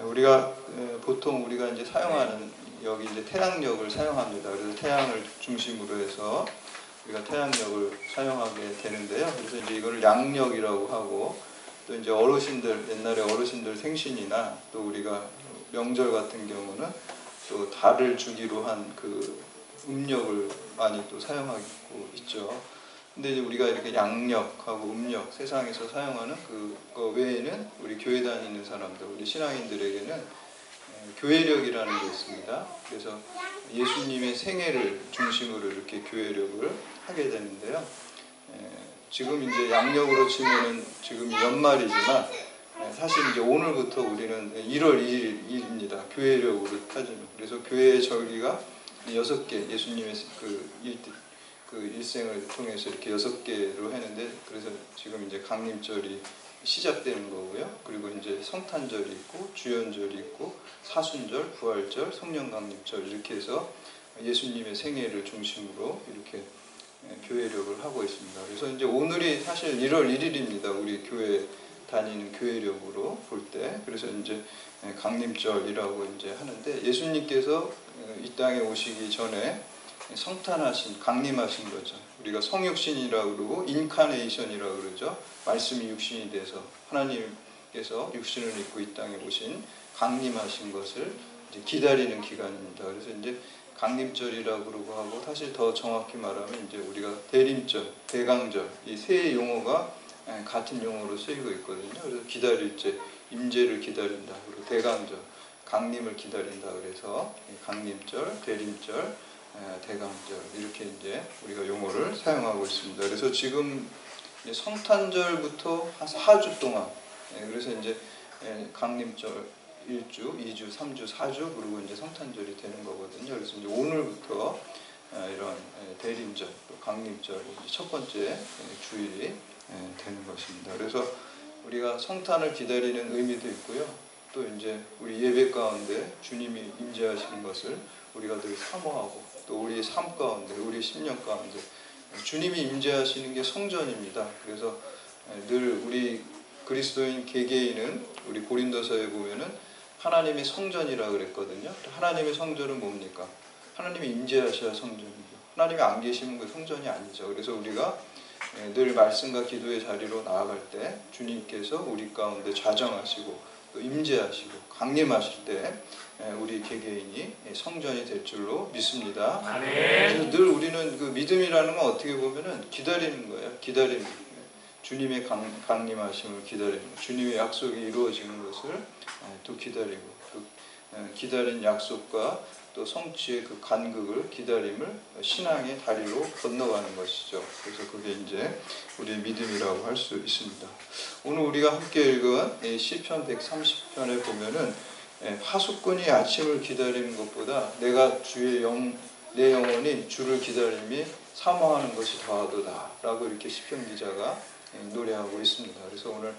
우리가 보통 우리가 이제 사용하는 여기 이제 태양력을 사용합니다. 그래서 태양을 중심으로 해서 우리가 태양력을 사용하게 되는데요. 그래서 이제 이거를 양력이라고 하고, 또 이제 어르신들, 옛날에 어르신들 생신이나 또 우리가 명절 같은 경우는 또 달을 주기로 한 그 음력을 많이 또 사용하고 있죠. 근데 이제 우리가 이렇게 양력하고 음력, 세상에서 사용하는 그거 외에는 우리 교회 다니는 사람들, 우리 신앙인들에게는 교회력이라는 게 있습니다. 그래서 예수님의 생애를 중심으로 이렇게 교회력을 하게 되는데요. 지금 이제 양력으로 치면은 지금 연말이지만 사실 이제 오늘부터 우리는 1월 2일입니다. 교회력으로 따지면. 그래서 교회의 절기가 6개, 예수님의 그 일생을 통해서 이렇게 6개로 했는데, 그래서 지금 이제 강림절이 시작되는 거고요. 그리고 이제 성탄절이 있고, 주연절이 있고, 사순절, 부활절, 성령강림절, 이렇게 해서 예수님의 생애를 중심으로 이렇게 교회력을 하고 있습니다. 그래서 이제 오늘이 사실 1월 1일입니다. 우리 교회 다니는 교회력으로 볼 때. 그래서 이제 강림절이라고 이제 하는데, 예수님께서 이 땅에 오시기 전에 성탄하신, 강림하신 거죠. 우리가 성육신이라고 그러고 인카네이션이라고 그러죠. 말씀이 육신이 돼서 하나님께서 육신을 입고 이 땅에 오신, 강림하신 것을 이제 기다리는 기간입니다. 그래서 이제 강림절이라고 그러고 하고, 사실 더 정확히 말하면 이제 우리가 대림절, 대강절, 이 세 용어가 같은 용어로 쓰이고 있거든요. 그래서 기다릴제, 임재를 기다린다. 그리고 대강절, 강림을 기다린다. 그래서 강림절, 대림절, 대강절, 이렇게 이제 우리가 용어를 사용하고 있습니다. 그래서 지금 성탄절부터 한 4주 동안, 그래서 이제 강림절 1주, 2주, 3주, 4주, 그리고 이제 성탄절이 되는 거거든요. 그래서 이제 오늘부터 이런 대림절, 또 강림절, 첫 번째 주일이 되는 것입니다. 그래서 우리가 성탄을 기다리는 의미도 있고요. 또 이제 우리 예배 가운데 주님이 임재하시는 것을 우리가 늘 사모하고, 또 우리의 삶 가운데, 우리의 심령 가운데 주님이 임재하시는 게 성전입니다. 그래서 늘 우리 그리스도인 개개인은 우리 고린도서에 보면은 하나님의 성전이라 그랬거든요. 하나님의 성전은 뭡니까? 하나님이 임재하셔야 성전이죠. 하나님이 안 계시는 건 성전이 아니죠. 그래서 우리가 늘 말씀과 기도의 자리로 나아갈 때 주님께서 우리 가운데 좌정하시고 또 임재하시고 강림하실 때 우리 개개인이 성전이 될 줄로 믿습니다. 그래서 늘 우리는 그 믿음이라는 건 어떻게 보면은 기다리는 거예요. 기다리는 거예요. 주님의 강림하심을 기다리는, 주님의 약속이 이루어지는 것을 또 기다리고, 그 기다린 약속과 또 성취의 그 간극을, 기다림을 신앙의 다리로 건너가는 것이죠. 그래서 그게 이제 우리의 믿음이라고 할 수 있습니다. 오늘 우리가 함께 읽은 시편 130편에 보면은 하수꾼이 아침을 기다리는 것보다 내가 내 영혼이 주를 기다림이 사모하는 것이 더하도다 라고 이렇게 시편 기자가 노래하고 있습니다. 그래서 오늘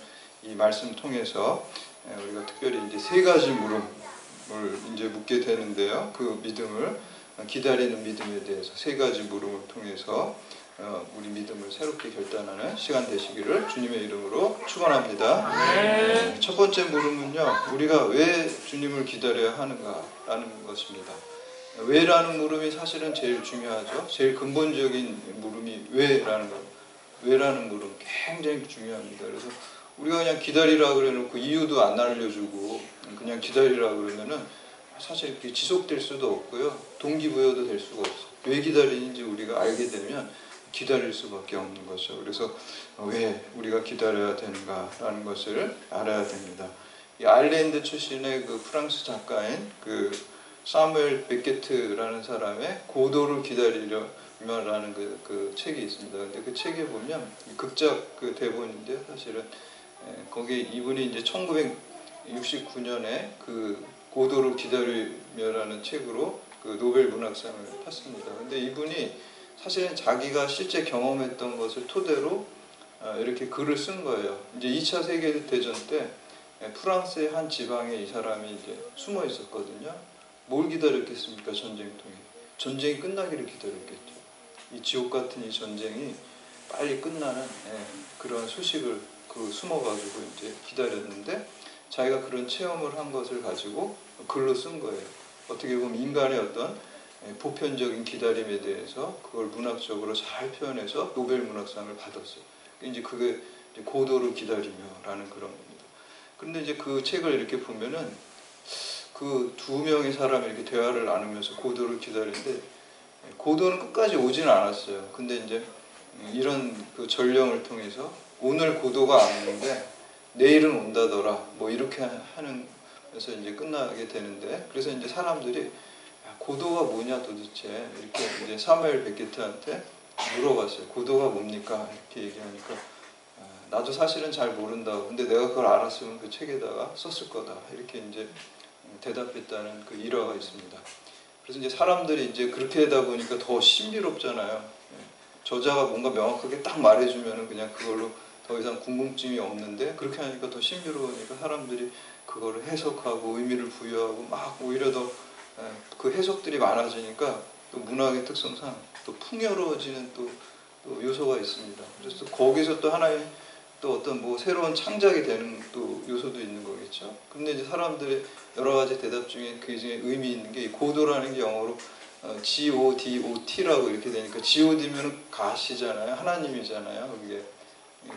이 말씀 통해서 우리가 특별히 이제 세 가지 물음을 이제 묻게 되는데요. 그 믿음을, 기다리는 믿음에 대해서 세 가지 물음을 통해서 우리 믿음을 새롭게 결단하는 시간 되시기를 주님의 이름으로 축원합니다. 첫 번째 물음은요, 우리가 왜 주님을 기다려야 하는가라는 것입니다. 왜라는 물음이 사실은 제일 중요하죠. 제일 근본적인 물음이 왜라는 것. 왜라는 물음 굉장히 중요합니다. 그래서 우리가 그냥 기다리라 그래놓고 이유도 안 알려주고 그냥 기다리라 그러면은 사실 그게 지속될 수도 없고요. 동기부여도 될 수가 없어요. 왜 기다리는지 우리가 알게 되면 기다릴 수밖에 없는 거죠. 그래서 왜 우리가 기다려야 되는가라는 것을 알아야 됩니다. 이 아일랜드 출신의 그 프랑스 작가인 그 사무엘 베케트라는 사람의 고도를 기다리려라는 그 책이 있습니다. 근데 그 책에 보면 극작 그 대본인데, 사실은 거기 이분이 이제 1969년에 그 고도를 기다리며라는 책으로 그 노벨 문학상을 탔습니다. 근데 이분이 사실은 자기가 실제 경험했던 것을 토대로 이렇게 글을 쓴 거예요. 이제 2차 세계대전 때 프랑스의 한 지방에 이 사람이 이제 숨어 있었거든요. 뭘 기다렸겠습니까? 전쟁통에. 전쟁이 끝나기를 기다렸겠죠. 이 지옥 같은 이 전쟁이 빨리 끝나는 그런 소식을 숨어가지고 이제 기다렸는데, 자기가 그런 체험을 한 것을 가지고 글로 쓴 거예요. 어떻게 보면 인간의 어떤 보편적인 기다림에 대해서 그걸 문학적으로 잘 표현해서 노벨 문학상을 받았어요. 이제 그게 고도를 기다리며라는 그런 겁니다. 그런데 이제 그 책을 이렇게 보면은 그 두 명의 사람이 이렇게 대화를 나누면서 고도를 기다리는데 고도는 끝까지 오지는 않았어요. 근데 이제 이런 그 전령을 통해서 오늘 고도가 안 오는데 내일은 온다더라 뭐 이렇게 하면서 이제 끝나게 되는데, 그래서 이제 사람들이 고도가 뭐냐 도대체 이렇게 이제 사무엘 베케트한테 물어봤어요. 고도가 뭡니까? 이렇게 얘기하니까 나도 사실은 잘 모른다고, 근데 내가 그걸 알았으면 그 책에다가 썼을 거다 이렇게 이제 대답했다는 그 일화가 있습니다. 그래서 이제 사람들이 이제 그렇게 하다 보니까 더 신비롭잖아요. 저자가 뭔가 명확하게 딱 말해주면은 그냥 그걸로 더 이상 궁금증이 없는데, 그렇게 하니까 더 신비로우니까 사람들이 그거를 해석하고 의미를 부여하고 막 오히려 더 그 해석들이 많아지니까 또 문학의 특성상 또 풍요로워지는 또 요소가 있습니다. 그래서 거기서 또 하나의 또 어떤 뭐 새로운 창작이 되는 또 요소도 있는 거겠죠. 근데 이제 사람들의 여러 가지 대답 중에 그 중에 의미 있는 게 고도라는 게 영어로 Godot라고 이렇게 되니까 God면은 가시잖아요. 하나님이잖아요. 그게.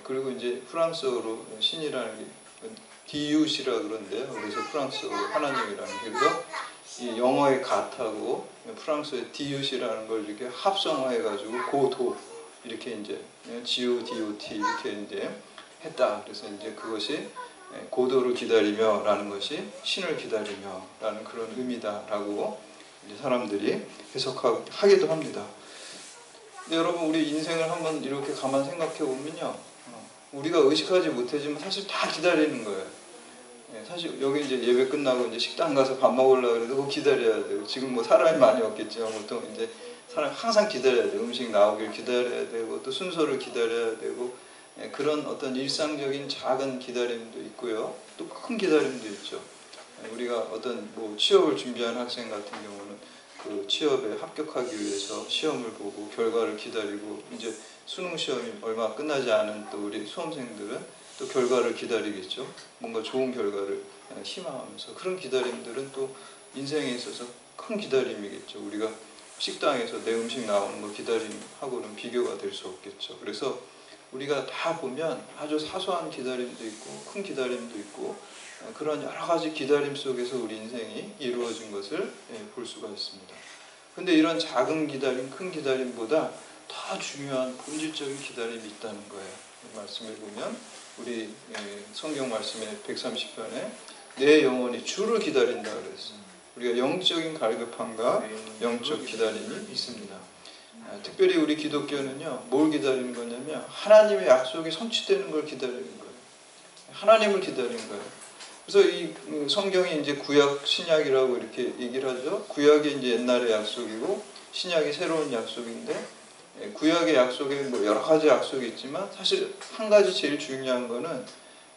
그리고 이제 프랑스어로 신이라는 게 디읒이라 그런데요. 그래서 프랑스어로 하나님이라는 게, 그래서 이 영어의 갓하고 프랑스어의 디읒이라는 걸 이렇게 합성화해가지고 고도 이렇게 이제 Godot 이렇게 이제 했다. 그래서 이제 그것이 고도를 기다리며라는 것이 신을 기다리며라는 그런 의미다라고 이제 사람들이 해석하기도 합니다. 근데 여러분, 우리 인생을 한번 이렇게 가만 생각해 보면요, 우리가 의식하지 못하지만 사실 다 기다리는 거예요. 사실 여기 이제 예배 끝나고 이제 식당 가서 밥 먹으려고 해도 그거 기다려야 되고, 지금 뭐 사람이 많이 없겠지만 보통 이제 사람 항상 기다려야 돼요. 음식 나오길 기다려야 되고 또 순서를 기다려야 되고, 그런 어떤 일상적인 작은 기다림도 있고요. 또 큰 기다림도 있죠. 우리가 어떤 뭐 취업을 준비하는 학생 같은 경우는 그 취업에 합격하기 위해서 시험을 보고 결과를 기다리고, 이제 수능 시험이 얼마 끝나지 않은 또 우리 수험생들은 또 결과를 기다리겠죠. 뭔가 좋은 결과를 희망하면서. 그런 기다림들은 또 인생에 있어서 큰 기다림이겠죠. 우리가 식당에서 내 음식 나오는 거 기다림하고는 비교가 될 수 없겠죠. 그래서 우리가 다 보면 아주 사소한 기다림도 있고 큰 기다림도 있고, 그런 여러 가지 기다림 속에서 우리 인생이 이루어진 것을 볼 수가 있습니다. 근데 이런 작은 기다림, 큰 기다림보다 더 중요한 본질적인 기다림이 있다는 거예요. 말씀해 보면 우리 성경 말씀의 130편에 내 영혼이 주를 기다린다 그랬어요. 우리가 영적인 갈급함과 영적 기다림이 있습니다. 특별히 우리 기독교는요, 뭘 기다리는 거냐면 하나님의 약속이 성취되는 걸 기다리는 거예요. 하나님을 기다리는 거예요. 그래서 이 성경이 이제 구약, 신약이라고 이렇게 얘기를 하죠. 구약이 이제 옛날의 약속이고 신약이 새로운 약속인데, 구약의 약속에 뭐 여러 가지 약속이 있지만 사실 한 가지 제일 중요한 거는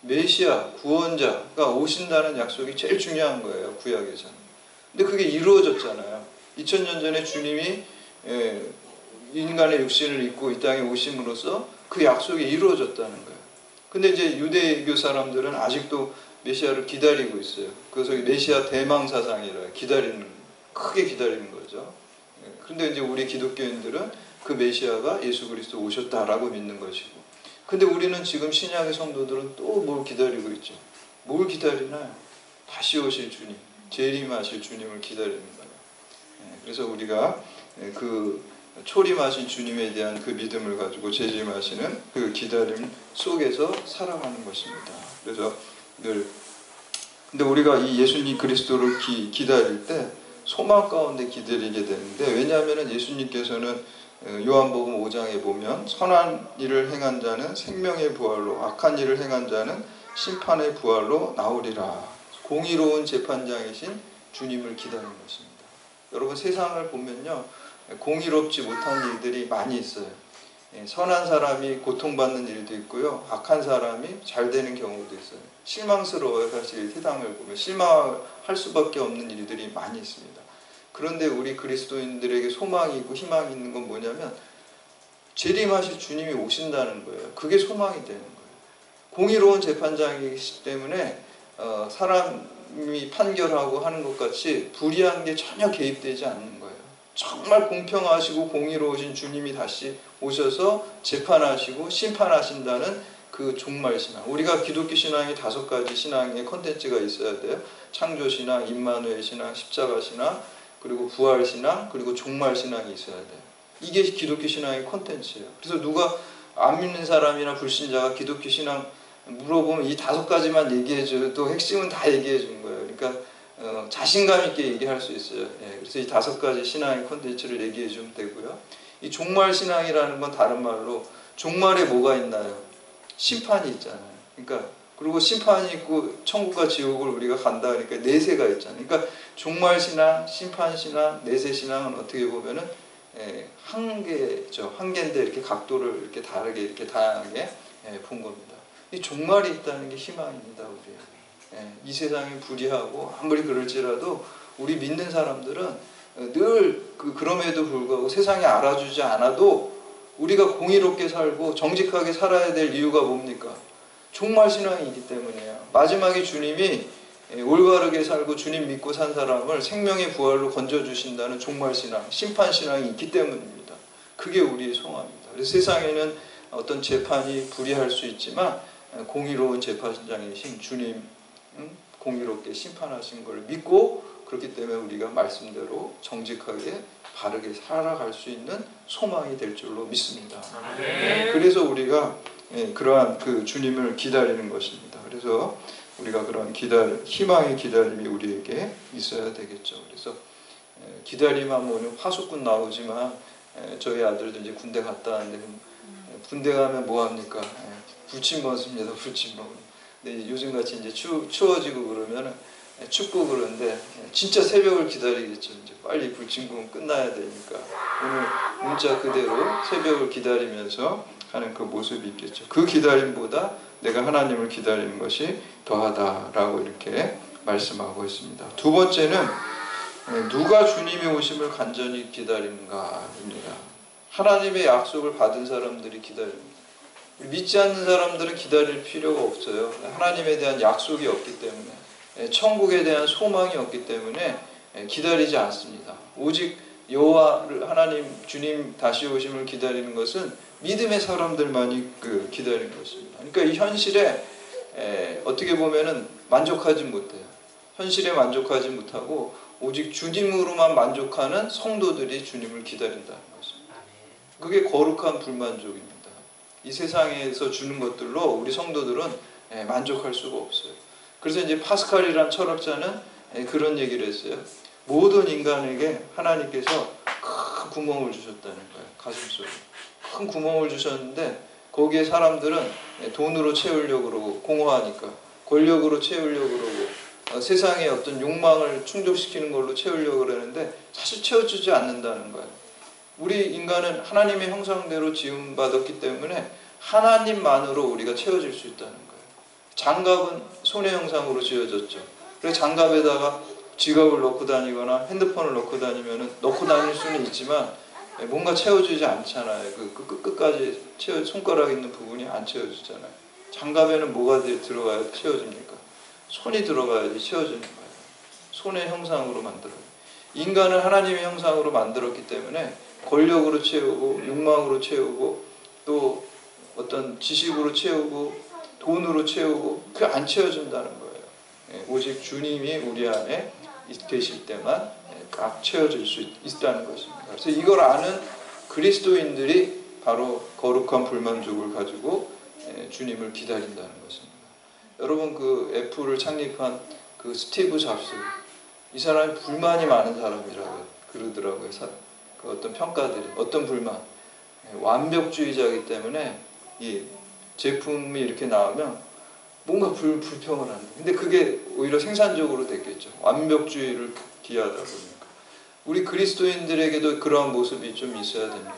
메시아, 구원자가 오신다는 약속이 제일 중요한 거예요, 구약에서는. 근데 그게 이루어졌잖아요. 2000년 전에 주님이 인간의 육신을 입고 이 땅에 오심으로써 그 약속이 이루어졌다는 거예요. 근데 이제 유대교 사람들은 아직도 메시아를 기다리고 있어요. 그래서 메시아 대망사상이라 크게 기다리는 거죠. 그런데 이제 우리 기독교인들은 그 메시아가 예수 그리스도 오셨다라고 믿는 것이고, 근데 우리는 지금 신약의 성도들은 또 뭘 기다리고 있죠? 뭘 기다리나요? 다시 오실 주님, 재림하실 주님을 기다리는 거예요. 그래서 우리가 그 초림하신 주님에 대한 그 믿음을 가지고 재림하시는 그 기다림 속에서 살아가는 것입니다. 그래서 근데 우리가 이 예수님 그리스도를 기다릴 때 소망 가운데 기다리게 되는데, 왜냐하면 예수님께서는 요한복음 5장에 보면 선한 일을 행한 자는 생명의 부활로, 악한 일을 행한 자는 심판의 부활로 나오리라. 공의로운 재판장이신 주님을 기다리는 것입니다. 여러분, 세상을 보면요, 공의롭지 못한 일들이 많이 있어요. 선한 사람이 고통받는 일도 있고요, 악한 사람이 잘 되는 경우도 있어요. 실망스러워요. 사실 세상을 보면 실망할 수밖에 없는 일들이 많이 있습니다. 그런데 우리 그리스도인들에게 소망이 있고 희망이 있는 건 뭐냐면 재림하실 주님이 오신다는 거예요. 그게 소망이 되는 거예요. 공의로운 재판장이기 때문에 사람이 판결하고 하는 것 같이 불의한 게 전혀 개입되지 않는 거예요. 정말 공평하시고 공의로우신 주님이 다시 오셔서 재판하시고 심판하신다는 그 종말 신앙. 우리가 기독교 신앙이 5가지 신앙의 콘텐츠가 있어야 돼요. 창조 신앙, 임마누엘 신앙, 십자가 신앙, 그리고 부활 신앙, 그리고 종말 신앙이 있어야 돼요. 이게 기독교 신앙의 콘텐츠예요. 그래서 누가 안 믿는 사람이나 불신자가 기독교 신앙 물어보면 이 5가지만 얘기해줘도 핵심은 다 얘기해 준 거예요. 그러니까 자신감 있게 얘기할 수 있어요. 예, 그래서 이 5가지 신앙의 콘텐츠를 얘기해 주면 되고요. 이 종말 신앙이라는 건 다른 말로 종말에 뭐가 있나요? 심판이 있잖아요. 그러니까 그리고 심판이 있고 천국과 지옥을 우리가 간다 그러니까 내세가 있잖아요. 그러니까 종말 신앙, 심판 신앙, 내세 신앙은 어떻게 보면은 한계죠. 한계인데 이렇게 각도를 이렇게 다르게 이렇게 다양하게 본 겁니다. 이 종말이 있다는 게 희망입니다, 우리. 이 세상이 불의하고 아무리 그럴지라도 우리 믿는 사람들은 늘 그럼에도 불구하고 세상이 알아주지 않아도 우리가 공의롭게 살고 정직하게 살아야 될 이유가 뭡니까? 종말 신앙이 있기 때문이에요. 마지막에 주님이 올바르게 살고 주님 믿고 산 사람을 생명의 부활로 건져주신다는 종말 신앙, 심판 신앙이 있기 때문입니다. 그게 우리의 소망입니다. 그래서 세상에는 어떤 재판이 불의할 수 있지만 공의로운 재판장이신 주님 공의롭게 심판하신 걸 믿고 그렇기 때문에 우리가 말씀대로 정직하게 바르게 살아갈 수 있는 소망이 될 줄로 믿습니다. 그래서 우리가 그러한 그 주님을 기다리는 것입니다. 그래서 우리가 그런 희망의 기다림이 우리에게 있어야 되겠죠. 그래서 기다림하면 오늘 화수꾼 나오지만 저희 아들도 이제 군대 갔다 왔는데 군대 가면 뭐 합니까? 부침 먹습니다. 부침 먹. 근데 요즘같이 이제 추워지고 그러면 춥고 그런데 진짜 새벽을 기다리겠죠. 이제 빨리 불침군 끝나야 되니까 오늘 문자 그대로 새벽을 기다리면서 하는 그 모습이 있겠죠. 그 기다림보다 내가 하나님을 기다리는 것이 더하다라고 이렇게 말씀하고 있습니다. 두 번째는 누가 주님의 오심을 간절히 기다리는가입니다. 하나님의 약속을 받은 사람들이 기다립니다. 믿지 않는 사람들은 기다릴 필요가 없어요. 하나님에 대한 약속이 없기 때문에 천국에 대한 소망이 없기 때문에 기다리지 않습니다. 오직 여호와를 하나님 주님 다시 오심을 기다리는 것은 믿음의 사람들만이 기다리는 것입니다. 그러니까 이 현실에 어떻게 보면은 만족하지 못해요. 현실에 만족하지 못하고 오직 주님으로만 만족하는 성도들이 주님을 기다린다는 것입니다. 그게 거룩한 불만족입니다. 이 세상에서 주는 것들로 우리 성도들은 만족할 수가 없어요. 그래서 이제 파스칼이란 철학자는 그런 얘기를 했어요. 모든 인간에게 하나님께서 큰 구멍을 주셨다는 거예요. 가슴속에. 큰 구멍을 주셨는데 거기에 사람들은 돈으로 채우려고 그러고 공허하니까 권력으로 채우려고 그러고 세상의 어떤 욕망을 충족시키는 걸로 채우려고 그러는데 사실 채워주지 않는다는 거예요. 우리 인간은 하나님의 형상대로 지음받았기 때문에 하나님만으로 우리가 채워질 수 있다는 거예요. 장갑은 손의 형상으로 지어졌죠. 그래서 장갑에다가 지갑을 넣고 다니거나 핸드폰을 넣고 다니면 넣고 다닐 수는 있지만 뭔가 채워주지 않잖아요. 끝까지 손가락 있는 부분이 안 채워지잖아요. 장갑에는 뭐가 들어가야 채워집니까? 손이 들어가야지 채워지는 거예요. 손의 형상으로 만들어요. 인간을 하나님의 형상으로 만들었기 때문에 권력으로 채우고 욕망으로 채우고 또 어떤 지식으로 채우고 돈으로 채우고 그게 안 채워진다는 거예요. 오직 주님이 우리 안에 계실 때만 딱 채워질 수 있다는 것입니다. 그래서 이걸 아는 그리스도인들이 바로 거룩한 불만족을 가지고 주님을 기다린다는 것입니다. 여러분 그 애플을 창립한 그 스티브 잡스 이 사람이 불만이 많은 사람이라고 그러더라고요. 그 어떤 평가들이 어떤 불만 완벽주의자이기 때문에 이 제품이 이렇게 나오면 뭔가 불평을 한다. 근데 그게 오히려 생산적으로 됐겠죠. 완벽주의를 기하다 보니까. 우리 그리스도인들에게도 그러한 모습이 좀 있어야 됩니다.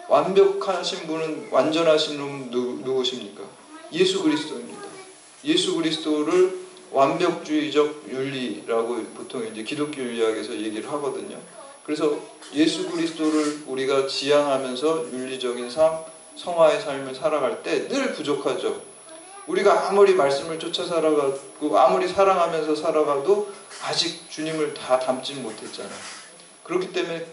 완벽하신 분은 완전하신 분은 누구십니까? 예수 그리스도입니다. 예수 그리스도를 완벽주의적 윤리라고 보통 이제 기독교 윤리학에서 얘기를 하거든요. 그래서 예수 그리스도를 우리가 지향하면서 윤리적인 삶, 성화의 삶을 살아갈 때 늘 부족하죠. 우리가 아무리 말씀을 쫓아 살아가고 아무리 사랑하면서 살아가도 아직 주님을 다 닮지 못했잖아요. 그렇기 때문에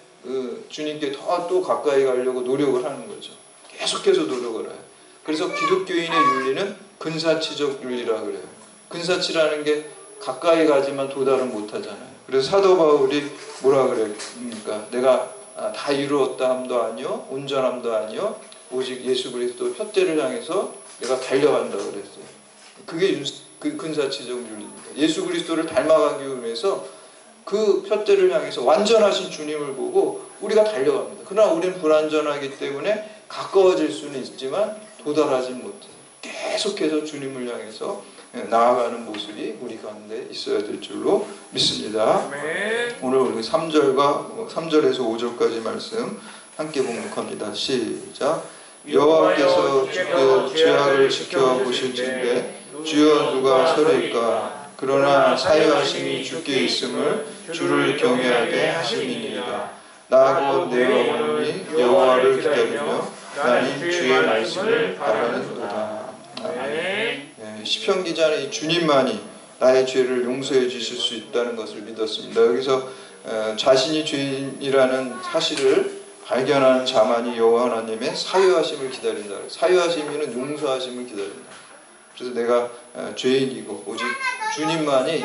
주님께 더 또 가까이 가려고 노력을 하는 거죠. 계속해서 노력을 해요. 그래서 기독교인의 윤리는 근사치적 윤리라 그래요. 근사치라는 게 가까이 가지만 도달은 못하잖아요. 그래서 사도 바울이 뭐라 그래요? 그러니까 내가 다 이루었다 함도 아니요 온전함도 아니요 오직 예수 그리스도 푯대를 향해서 내가 달려간다 그랬어요. 그게 그 근사치적 윤리입니다. 예수 그리스도를 닮아가기 위해서 그 푯대를 향해서 완전하신 주님을 보고 우리가 달려갑니다. 그러나 우리는 불완전하기 때문에 가까워질 수는 있지만 도달하지 못해요. 계속해서 주님을 향해서 나아가는 모습이 우리 가운데 있어야 될 줄로 믿습니다. 오늘 우리 3절에서 5절까지 말씀 함께 봉독합니다. 시작. 여호와께서 주의 죄악을 지켜보실진대 주여 누가 서리까. 그러나 사유하심이 주께 있음을 주를 경외하게 하심이니이다. 나 곧 내 영혼이 여호와를 기다리며 나는 주의 말씀을 바라는도다. 아멘. 시편 기자는 이 주님만이 나의 죄를 용서해 주실 수 있다는 것을 믿었습니다. 여기서 자신이 죄인이라는 사실을 발견하는 자만이 여호와 하나님의 사유하심을 기다린다. 사유하심이는 용서하심을 기다린다. 그래서 내가 죄인이고 오직 주님만이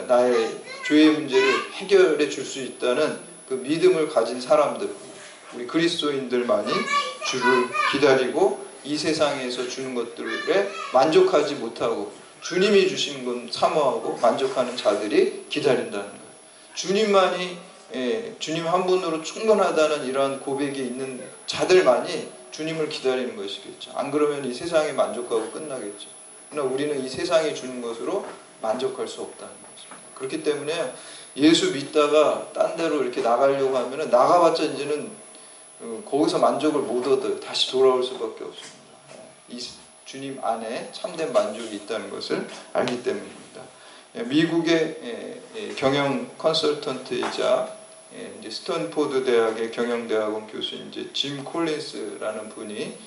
나의 죄의 문제를 해결해 줄 수 있다는 그 믿음을 가진 사람들, 우리 그리스도인들만이 주를 기다리고 이 세상에서 주는 것들에 만족하지 못하고 주님이 주시는 건 사모하고 만족하는 자들이 기다린다는 거예요. 주님만이 주님 한 분으로 충분하다는 이러한 고백이 있는 자들만이 주님을 기다리는 것이겠죠. 안 그러면 이 세상에 만족하고 끝나겠죠. 그러나 우리는 이 세상이 주는 것으로 만족할 수 없다는 것입니다. 그렇기 때문에 예수 믿다가 딴 데로 이렇게 나가려고 하면 나가봤자 이제는 거기서 만족을 못 얻어요. 다시 돌아올 수밖에 없습니다. 이 주님 안에 참된 만족이 있다는 것을 알기 때문입니다. 미국의 경영 컨설턴트이자 이제 스탠포드 대학의 경영대학원 교수인 이제 짐 콜린스라는 분이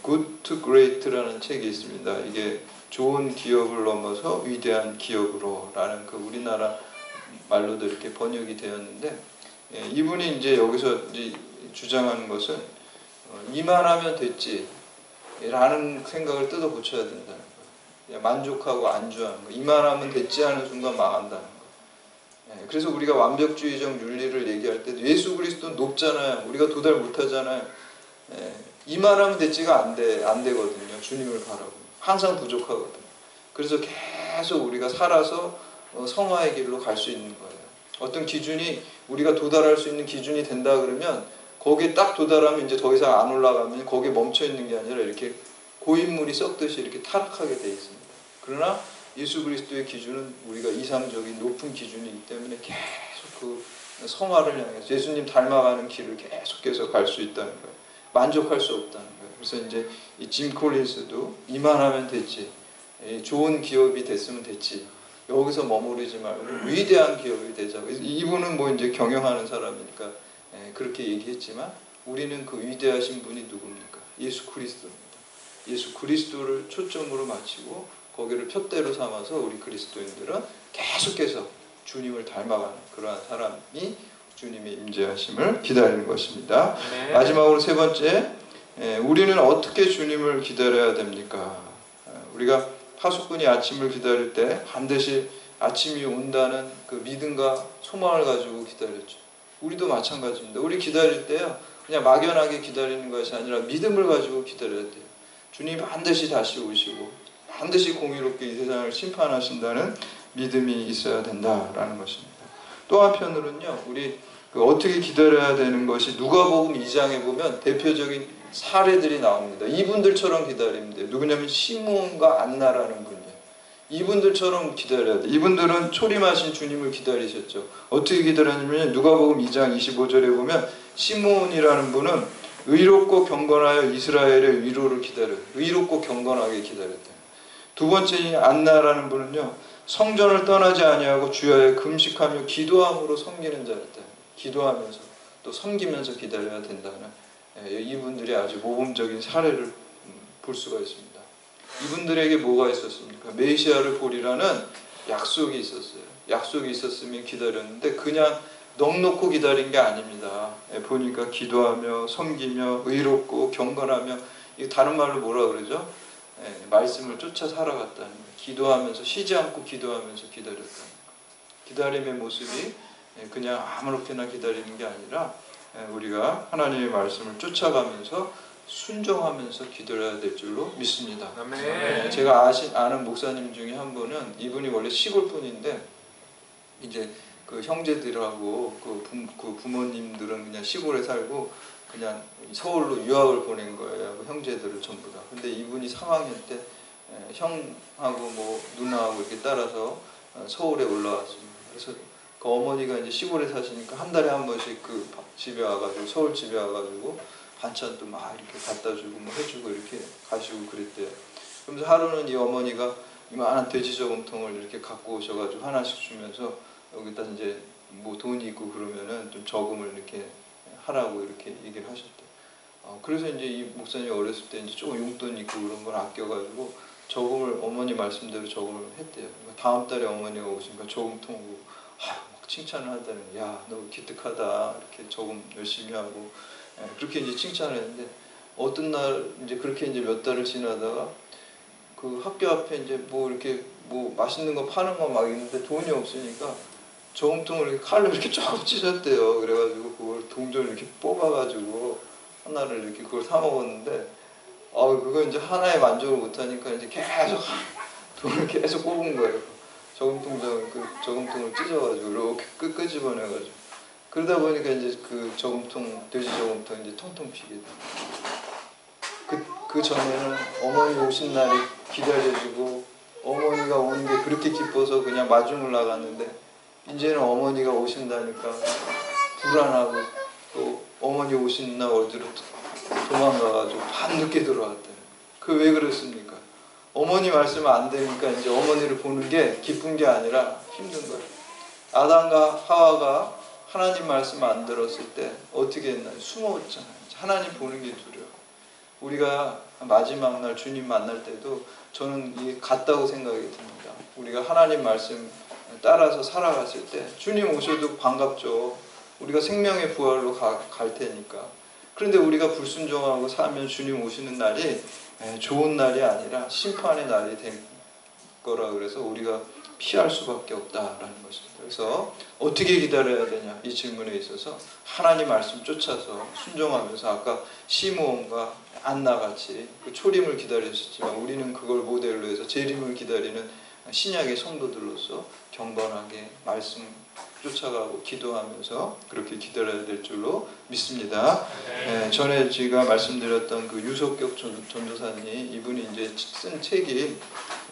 Good to Great라는 책이 있습니다. 이게 좋은 기업을 넘어서 위대한 기업으로라는 그 우리나라 말로도 이렇게 번역이 되었는데 이분이 이제 여기서 이제 주장하는 것은 이만하면 됐지 라는 생각을 뜯어 고쳐야 된다는 거예요. 만족하고 안주하는 거. 이만하면 됐지 하는 순간 망한다는 거예요. 그래서 우리가 완벽주의적 윤리를 얘기할 때도 예수 그리스도는 높잖아요. 우리가 도달 못하잖아요. 이만하면 됐지가 안 되거든요. 주님을 바라고 항상 부족하거든요. 그래서 계속 우리가 살아서 성화의 길로 갈 수 있는 거예요. 어떤 기준이 우리가 도달할 수 있는 기준이 된다 그러면 거기에 딱 도달하면 이제 더 이상 안 올라가면 거기에 멈춰 있는 게 아니라 이렇게 고인물이 썩듯이 이렇게 타락하게 돼 있습니다. 그러나 예수 그리스도의 기준은 우리가 이상적인 높은 기준이기 때문에 계속 그 성화를 향해서 예수님 닮아가는 길을 계속해서 갈 수 있다는 거예요. 만족할 수 없다는 거예요. 그래서 이제 이 짐 콜린스도 이만하면 됐지, 좋은 기업이 됐으면 됐지, 여기서 머무르지 말고 위대한 기업이 되자고. 이분은 뭐 이제 경영하는 사람이니까 그렇게 얘기했지만 우리는 그 위대하신 분이 누굽니까? 예수 그리스도입니다. 예수 그리스도를 초점으로 맞추고 거기를 푯대로 삼아서 우리 그리스도인들은 계속해서 주님을 닮아가는 그러한 사람이 주님의 임재하심을 기다리는 것입니다. 네. 마지막으로 세 번째, 우리는 어떻게 주님을 기다려야 됩니까? 우리가 파수꾼이 아침을 기다릴 때 반드시 아침이 온다는 그 믿음과 소망을 가지고 기다렸죠. 우리도 마찬가지입니다. 우리 기다릴 때요, 그냥 막연하게 기다리는 것이 아니라 믿음을 가지고 기다려야 돼요. 주님 반드시 다시 오시고 반드시 공의롭게 이 세상을 심판하신다는 믿음이 있어야 된다라는 것입니다. 또 한편으로는요, 우리 어떻게 기다려야 되는 것이 누가복음 2장에 보면 대표적인 사례들이 나옵니다. 이분들처럼 기다리면 돼요. 누구냐면 시므온과 안나라는 분이에요. 이분들처럼 기다려야 돼요. 이분들은 초림하신 주님을 기다리셨죠. 어떻게 기다렸냐면 누가복음 2장 25절에 보면 시므온이라는 분은 의롭고 경건하여 이스라엘의 위로를 기다려요. 의롭고 경건하게 기다렸대요. 두 번째 안나라는 분은요, 성전을 떠나지 아니하고 주야에 금식하며 기도함으로 섬기는 자였대요. 기도하면서 또 섬기면서 기다려야 된다는 이분들이 아주 모범적인 사례를 볼 수가 있습니다. 이분들에게 뭐가 있었습니까? 메시아를 보리라는 약속이 있었어요. 약속이 있었으면 기다렸는데 그냥 넋놓고 기다린 게 아닙니다. 보니까 기도하며 섬기며 의롭고 경건하며, 이 다른 말로 뭐라 그러죠? 말씀을 쫓아 살아갔다는 거예요. 기도하면서 쉬지 않고 기도하면서 기다렸다는 거예요. 기다림의 모습이 그냥 아무렇게나 기다리는 게 아니라 우리가 하나님의 말씀을 쫓아가면서 순종하면서 기도해야 될 줄로 믿습니다. 제가 아는 목사님 중에 한 분은, 이분이 원래 시골 분인데 이제 그 형제들하고 그 부모님들은 그냥 시골에 살고 그냥 서울로 유학을 보낸 거예요. 그 형제들을 전부 다. 근데 이분이 3학년 때 형하고 뭐 누나하고 이렇게 따라서 서울에 올라왔습니다. 그래서 그 어머니가 이제 시골에 사시니까 한 달에 한 번씩 그 집에 와가지고, 서울 집에 와가지고 반찬도 막 이렇게 갖다 주고 뭐 해주고 이렇게 가시고 그랬대요. 그러면서 하루는 이 어머니가 이만한 돼지 저금통을 이렇게 갖고 오셔가지고 하나씩 주면서 여기다 이제 뭐 돈이 있고 그러면은 좀 저금을 이렇게 하라고 이렇게 얘기를 하셨대요. 그래서 이제 이 목사님이 어렸을 때 이제 조금 용돈 있고 그런 걸 아껴가지고 저금을, 어머니 말씀대로 저금을 했대요. 그러니까 다음 달에 어머니가 오시니까 저금통 오고 막 칭찬을 하다는, 야, 너 기특하다, 이렇게 저금 열심히 하고, 그렇게 이제 칭찬을 했는데, 어떤 날 이제 그렇게 이제 몇 달을 지나다가 그 학교 앞에 이제 뭐 이렇게 뭐 맛있는 거 파는 거 막 있는데 돈이 없으니까 저금통을 이렇게 칼로 이렇게 쫙 찢었대요. 그래가지고 그걸 동전을 이렇게 뽑아가지고 하나를 이렇게 그걸 사 먹었는데, 그거 이제 하나에 만족을 못하니까 이제 계속 돈을 계속 뽑은 거예요. 저금통을 찢어가지고 이렇게 끄집어내가지고, 그러다 보니까 이제 그 저금통, 돼지 저금통 이제 텅텅 비게 돼. 그 전에는 어머니 오신 날이 기다려지고 어머니가 오는 게 그렇게 기뻐서 그냥 마중을 나갔는데, 이제는 어머니가 오신다니까 불안하고, 또 어머니 오신 날 어디로 도망가가지고 밤늦게 들어왔대요. 그 왜 그랬습니까? 어머니 말씀 안 되니까 이제 어머니를 보는 게 기쁜 게 아니라 힘든 거예요. 아담과 하와가 하나님 말씀 안 들었을 때 어떻게 했나요? 숨었잖아요. 하나님 보는 게 두려워. 우리가 마지막 날 주님 만날 때도 저는 이게 같다고 생각이 듭니다. 우리가 하나님 말씀 따라서 살아갔을 때 주님 오셔도 반갑죠. 우리가 생명의 부활로 갈 테니까. 그런데 우리가 불순종하고 살면 주님 오시는 날이 좋은 날이 아니라 심판의 날이 될 거라 그래서 우리가 피할 수밖에 없다라는 것입니다. 그래서 어떻게 기다려야 되냐, 이 질문에 있어서 하나님 말씀 쫓아서 순종하면서, 아까 시므온과 안나같이 그 초림을 기다렸었지만 우리는 그걸 모델로 해서 재림을 기다리는 신약의 성도들로서 경건하게 말씀 쫓아가고 기도하면서 그렇게 기다려야 될 줄로 믿습니다. 전에 제가 말씀드렸던 그 유석격 전도사님, 이분이 이제 쓴 책이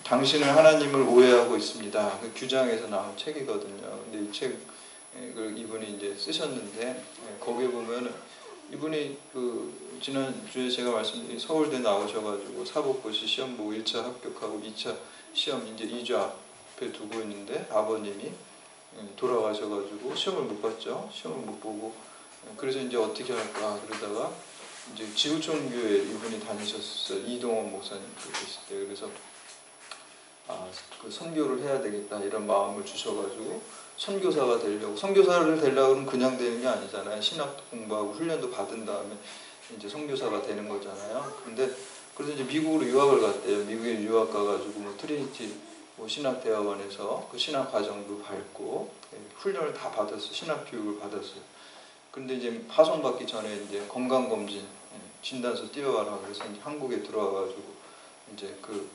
당신은 하나님을 오해하고 있습니다. 그 규장에서 나온 책이거든요. 근데 이 책을 이분이 이제 쓰셨는데, 거기에 보면 이분이 그 지난주에 제가 말씀드린 서울대 나오셔가지고 사법고시 시험 보고 1차 합격하고 2차 시험 이제 2주 앞에 두고 있는데 아버님이 돌아가셔가지고 시험을 못 봤죠. 시험을 못 보고, 그래서 이제 어떻게 할까 그러다가 이제 지구촌교회 이분이 다니셨어요. 이동원 목사님 계실 때. 그래서 그 선교를 해야 되겠다 이런 마음을 주셔가지고 선교사가 되려고, 선교사를 되려고는 그냥 되는 게 아니잖아요. 신학도 공부하고 훈련도 받은 다음에 이제 선교사가 되는 거잖아요. 근데 그래서 이제 미국으로 유학을 갔대요. 미국에 유학 가가지고 뭐 트리니티 신학대학원에서 그 신학 과정도 밟고 훈련을 다 받았어요. 신학 교육을 받았어요. 근데 이제 파송받기 전에 이제 건강검진 진단서 띄워와라 그래서 이제 한국에 들어와가지고 이제 그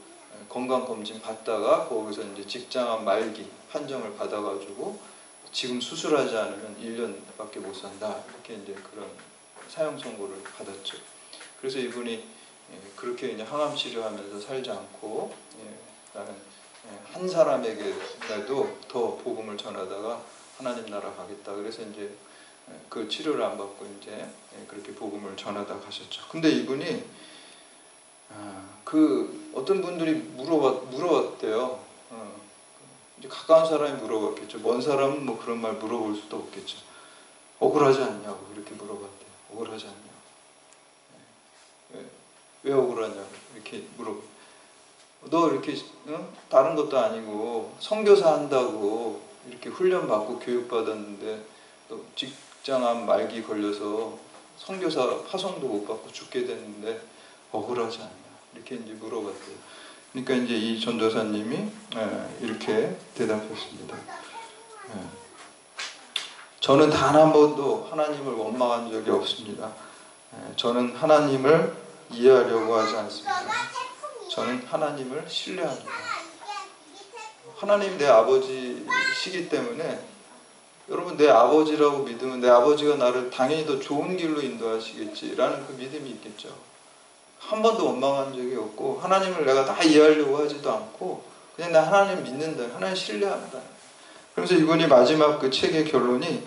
건강검진 받다가 거기서 이제 직장암 말기 판정을 받아가지고 지금 수술하지 않으면 1년밖에 못 산다 이렇게 이제 그런 사형 선고를 받았죠. 그래서 이분이 그렇게 이제 항암 치료하면서 살지 않고 나는 한 사람에게라도 더 복음을 전하다가 하나님 나라 가겠다. 그래서 이제 그 치료를 안 받고 이제 그렇게 복음을 전하다 가셨죠. 근데 이분이 그 어떤 분들이 물어봤대요. 이제 가까운 사람이 물어봤겠죠. 먼 사람은 뭐 그런 말 물어볼 수도 없겠죠. 억울하지 않냐고 이렇게 물어봤대요. 억울하지 않냐고. 왜 억울하냐고 이렇게 물어봤대요. 너 이렇게 다른 것도 아니고 선교사 한다고 이렇게 훈련받고 교육받았는데 너 직장암 말기 걸려서 선교사 파송도 못 받고 죽게 됐는데 억울하지 않냐 이렇게 이제 물어봤대요. 그러니까 이제 이 전도사님이 이렇게 대답했습니다. 저는 단 한 번도 하나님을 원망한 적이 없습니다. 저는 하나님을 이해하려고 하지 않습니다. 저는 하나님을 신뢰합니다. 하나님 내 아버지시기 때문에 여러분 내 아버지라고 믿으면 내 아버지가 나를 당연히 더 좋은 길로 인도하시겠지라는 그 믿음이 있겠죠. 한 번도 원망한 적이 없고 하나님을 내가 다 이해하려고 하지도 않고 그냥 나 하나님 믿는다. 하나님 신뢰한다. 그래서 이분이 마지막 그 책의 결론이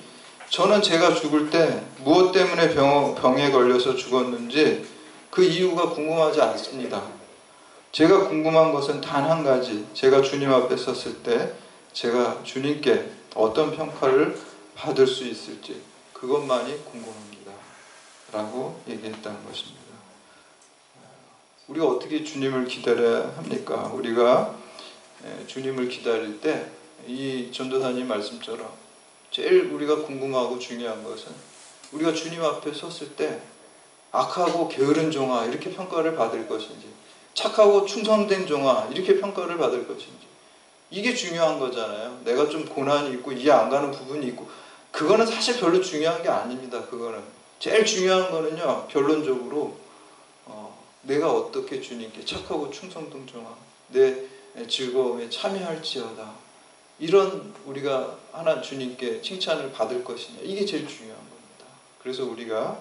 저는 제가 죽을 때 무엇 때문에 병에 걸려서 죽었는지 그 이유가 궁금하지 않습니다. 제가 궁금한 것은 단 한 가지, 제가 주님 앞에 섰을 때 제가 주님께 어떤 평가를 받을 수 있을지 그것만이 궁금합니다. 라고 얘기했다는 것입니다. 우리가 어떻게 주님을 기다려야 합니까? 우리가 주님을 기다릴 때 이 전도사님 말씀처럼 제일 우리가 궁금하고 중요한 것은 우리가 주님 앞에 섰을 때 악하고 게으른 종아 이렇게 평가를 받을 것인지 착하고 충성된 종아 이렇게 평가를 받을 것인지 이게 중요한 거잖아요. 내가 좀 고난이 있고 이해 안 가는 부분이 있고 그거는 사실 별로 중요한 게 아닙니다. 그거는 제일 중요한 거는요. 결론적으로 내가 어떻게 주님께 착하고 충성된 종아 내 즐거움에 참여할지어다 이런 우리가 하나 주님께 칭찬을 받을 것이냐 이게 제일 중요한 겁니다. 그래서 우리가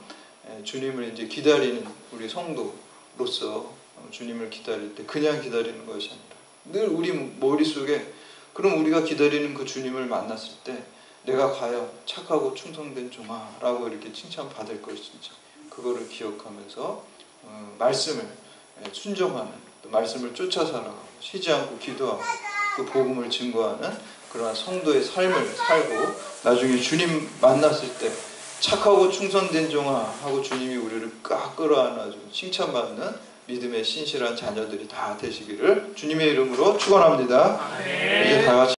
주님을 이제 기다리는 우리 성도로서 주님을 기다릴 때 그냥 기다리는 것이 아니라 늘 우리 머릿속에 그럼 우리가 기다리는 그 주님을 만났을 때 내가 과연 착하고 충성된 종아라고 이렇게 칭찬받을 것인지 그거를 기억하면서 말씀을 순종하는 또 말씀을 쫓아 살아가고 쉬지 않고 기도하고 그 복음을 증거하는 그러한 성도의 삶을 살고 나중에 주님 만났을 때 착하고 충성된 종아 하고 주님이 우리를 꽉 끌어안아주고 칭찬받는 믿음의 신실한 자녀들이 다 되시기를 주님의 이름으로 축원합니다. 이제 다 같이